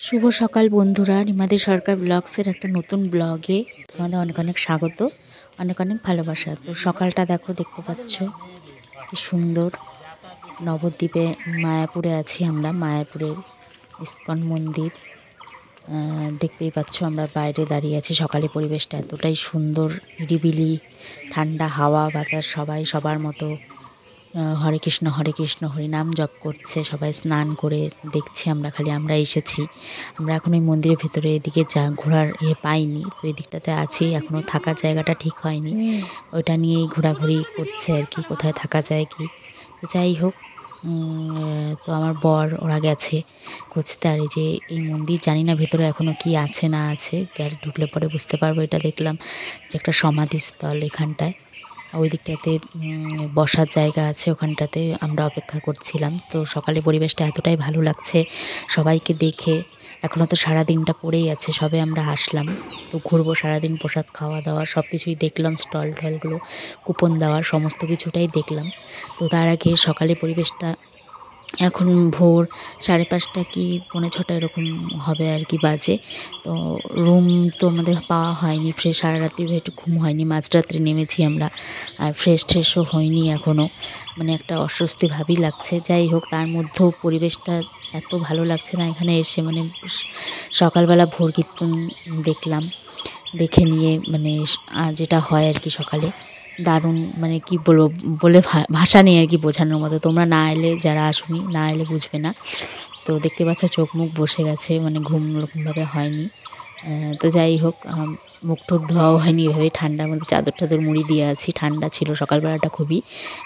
শুভ সকাল বন্ধুরা, রিমাদি সরকার ব্লগসের একটা নতুন ব্লগে তোমাদের অনেক অনেক স্বাগত, অনেক অনেক ভালোবাসা। তো সকালটা দেখো, দেখতে পাচ্ছ কি সুন্দর। নবদ্বীপে মায়াপুরে আছি আমরা, মায়াপুরের ইস্কন মন্দির দেখতেই পাচ্ছ। আমরা বাইরে দাঁড়িয়ে আছি। সকালে পরিবেশটা এতটাই সুন্দর, নিরিবিলি, ঠান্ডা হাওয়া বাতাস, সবাই সবার মতো হরে কৃষ্ণ হরিনাম জপ করছে। সবাই স্নান করে দেখছি আমরা, খালি আমরা এসেছি। আমরা এখন ওই মন্দিরের ভিতরে এদিকে ঘোরার পাইনি, তো এই দিকটাতে আছি। এখনও থাকার জায়গাটা ঠিক হয়নি, ওইটা নিয়েই ঘোরাঘুরি করছে আর কি, কোথায় থাকা যায় কি। তো যাই হোক, তো আমার বর ওরা গেছে খুঁজতে। আর এই যে এই মন্দির, জানি না ভেতরে এখনও কি আছে না আছে, ঢুকলে পরে বুঝতে পারবো। এটা দেখলাম যে একটা সমাধিস্থল এখানটায়, ওই দিকটাতে বসার জায়গা আছে, ওখানটাতে আমরা অপেক্ষা করছিলাম। তো সকালে পরিবেশটা এতটাই ভালো লাগছে সবাইকে দেখে। এখনও তো সারাদিনটা পড়েই আছে, সবে আমরা আসলাম। তো ঘুরবো সারাদিন, প্রসাদ খাওয়া দাওয়া সব কিছুই দেখলাম, স্টল টলগুলো, কুপন দেওয়ার সমস্ত কিছুটাই দেখলাম। তো তার আগে সকালে পরিবেশটা, এখন ভোর 5:30 কি 5:45 এরকম হবে আর কি বাজে। তো রুম তো আমাদের পাওয়া হয়নি, সারা রাত্রি একটু ঘুম হয়নি, মাঝরাত্রে নেমেছি আমরা। আর ট্রেশও হয়নি এখনও, মানে একটা অস্বস্তি ভাবই লাগছে। যাই হোক, তার মধ্যেও পরিবেশটা এত ভালো লাগছে না এখানে এসে। মানে সকালবেলা ভোর কীর্তন দেখলাম, দেখে নিয়ে মানে যেটা হয় আর কি সকালে, দারুণ, মানে কি বলবো, বলে ভাষা নেই আর কি বোঝানোর মতো। তোমরা না এলে, যারা আসুনি, না এলে বুঝবে না। তো দেখতে পাচ্ছ চোখ মুখ বসে গেছে, মানে ঘুম ওরকমভাবে হয়নি। তো যাই হোক, মুখ টুক ধোয়াও হয়নি, এভাবে ঠান্ডার মধ্যে চাদর টাদর মুড়ি দিয়ে আছি। ঠান্ডা ছিল সকালবেলাটা খুবই,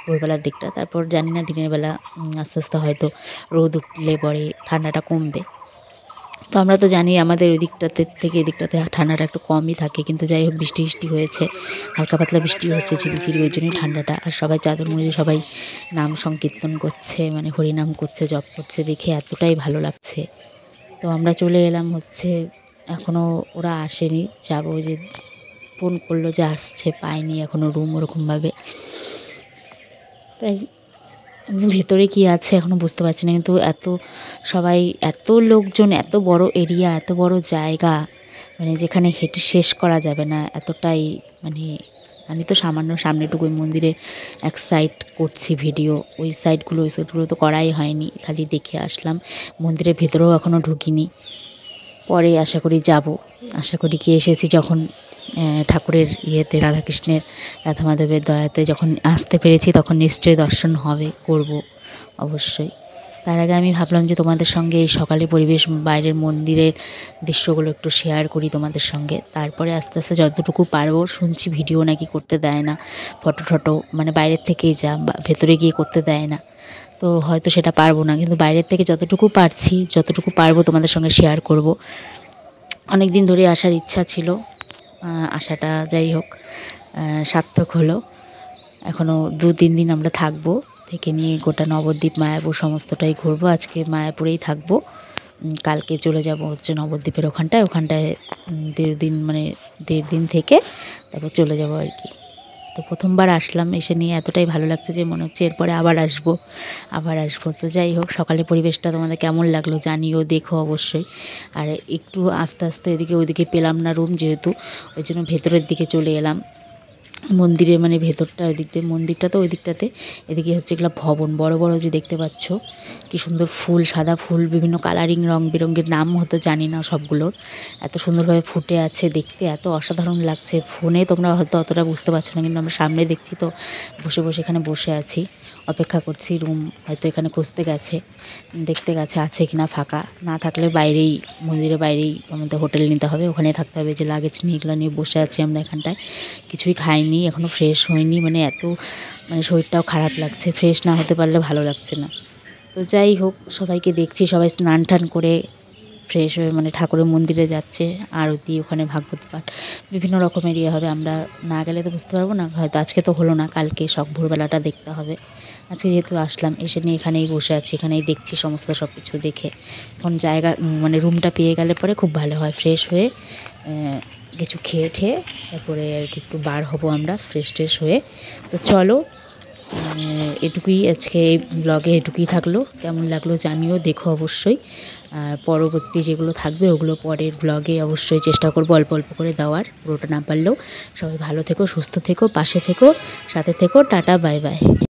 ভোরবেলার দিকটা। তারপর জানি না দিনের বেলা আস্তে আস্তে হয়তো রোদ উঠলে পরে ঠান্ডাটা কমবে। তো আমরা তো জানি আমাদের ওই দিকটাতে থেকে এদিকটাতে ঠান্ডাটা একটু কমই থাকে, কিন্তু যাই হোক বৃষ্টি হয়েছে, হালকা পাতলা বৃষ্টি হচ্ছে ঝিরিঝিরি, ওই জন্যই ঠান্ডাটা। আর সবাই চাদর মুড়ি, সবাই নাম সংকীর্তন করছে, মানে হরিনাম করছে, জপ করছে, দেখে এতটাই ভালো লাগছে। তো আমরা চলে এলাম হচ্ছে, এখনও ওরা আসেনি, যাবো, যে ফোন করলো যে আসছে, পাইনি এখনও রুম ওরকমভাবে। তাই আমি ভেতরে কি আছে এখনও বুঝতে পারছি না, কিন্তু সবাই, এত লোকজন, এত বড় এরিয়া, এত বড় জায়গা, মানে যেখানে হেঁটে শেষ করা যাবে না এতটাই। মানে আমি তো সামান্য সামনেটুকু ওই মন্দিরে এক সাইড করছি ভিডিও, ওই সাইডগুলো তো করাই হয়নি, খালি দেখে আসলাম। মন্দিরের ভেতরেও এখনও ঢুকিনি, পরে আশা করি যাব। আশা করি কি এসেছি যখন ঠাকুরের ইয়েতে, রাধাকৃষ্ণের, রাধা মাধবের দয়াতে যখন আসতে পেরেছি, তখন নিশ্চয়ই দর্শন হবে, করব অবশ্যই। তার আগে আমি ভাবলাম যে তোমাদের সঙ্গে এই সকালে পরিবেশ, বাইরের মন্দিরের দৃশ্যগুলো একটু শেয়ার করি তোমাদের সঙ্গে। তারপরে আস্তে আস্তে যতটুকু পারবো, শুনছি ভিডিও নাকি করতে দেয় না, ফটো মানে বাইরের থেকেই যা, ভেতরে গিয়ে করতে দেয় না। তো হয়তো সেটা পারবো না, কিন্তু বাইরের থেকে যতটুকু পারছি, যতটুকু পারবো তোমাদের সঙ্গে শেয়ার করব। অনেক দিন ধরে আসার ইচ্ছা ছিল, আশাটা যাই হোক সার্থক হলো। এখনও 2-3 দিন আমরা থাকবো, থেকে নিয়ে গোটা নবদ্বীপ, মায়াপুর সমস্তটাই ঘুরবো। আজকে মায়াপুরেই থাকবো, কালকে চলে যাব হচ্ছে নবদ্বীপের ওখানটায় 1.5 দিন, মানে 1.5 দিন থেকে তারপর চলে যাব আর কি। তো প্রথমবার আসলাম, এসে নিয়ে এতটাই ভালো লাগছে যে মনে হচ্ছে এরপরে আবার আসবো। তো যাই হোক, সকালে পরিবেশটা তোমাদের কেমন লাগলো জানিও, দেখো অবশ্যই। আর একটু আস্তে আস্তে এদিকে ওইদিকে পেলাম না রুম, যেহেতু ওই জন্য ভেতরের দিকে চলে এলাম। মন্দিরের মানে ভেতরটা ওই দিক দিয়ে, মন্দিরটা তো ওই দিকটাতে, এদিকে হচ্ছে এগুলো ভবন, বড় বড় যে দেখতে পাচ্ছ, কি সুন্দর ফুল, সাদা ফুল, বিভিন্ন কালারিং, রং বেরঙের, নাম হয়তো জানি না সবগুলোর, এত সুন্দরভাবে ফুটে আছে, দেখতে এত অসাধারণ লাগছে। ফোনে তোমরা হয়তো অতটা বুঝতে পারছো না, কিন্তু আমরা সামনে দেখছি, তো বসে এখানে বসে আছি, অপেক্ষা করছি। রুম হয়তো এখানে খুঁজতে গেছে, দেখতে গেছে আছে কিনা ফাঁকা, না থাকলে বাইরেই, মন্দিরের বাইরেই আমাদের হোটেল নিতে হবে, ওখানে থাকতে হবে। যে লাগেজ নিয়ে, এগুলো নিয়ে বসে আছি আমরা এখানটায়, কিছুই খাইনি এখনও, ফ্রেশ হয়নি, মানে মানে শরীরটাও খারাপ লাগছে, ফ্রেশ না হতে পারলে ভালো লাগছে না। তো যাই হোক, সবাইকে দেখছি, সবাই স্নান টান করে ফ্রেশ হয়ে মানে ঠাকুরের মন্দিরে যাচ্ছে, আরতি, ওখানে ভাগবত পাঠ, বিভিন্ন রকমের ইয়ে হবে। আমরা না গেলে তো বুঝতে পারবো না, হয়তো আজকে তো হলো না, কালকে ভোরবেলাটা দেখতে হবে। আজকে যেহেতু আসলাম, এসে নিয়ে এখানেই বসে আছি, এখানেই দেখছি সমস্ত সব কিছু দেখে। এখন জায়গা, মানে রুমটা পেয়ে গেলে পরে খুব ভালো হয়, ফ্রেশ হয়ে কিছু খেয়ে তারপরে আর কি একটু বার হব আমরা, ফ্রেশ হয়ে। তো চলো, এটুকুই আজকে এই ব্লগে, এটুকুই থাকলো। কেমন লাগলো জানিও, দেখো অবশ্যই। আর পরবর্তী যেগুলো থাকবে ওগুলো পরের ব্লগে অবশ্যই চেষ্টা করবো অল্প অল্প করে দেওয়ার, পুরোটা না পারলেও। সবাই ভালো থেকো, সুস্থ থেকো, পাশে থেকো, সাথে থেকো। Tata, bye bye.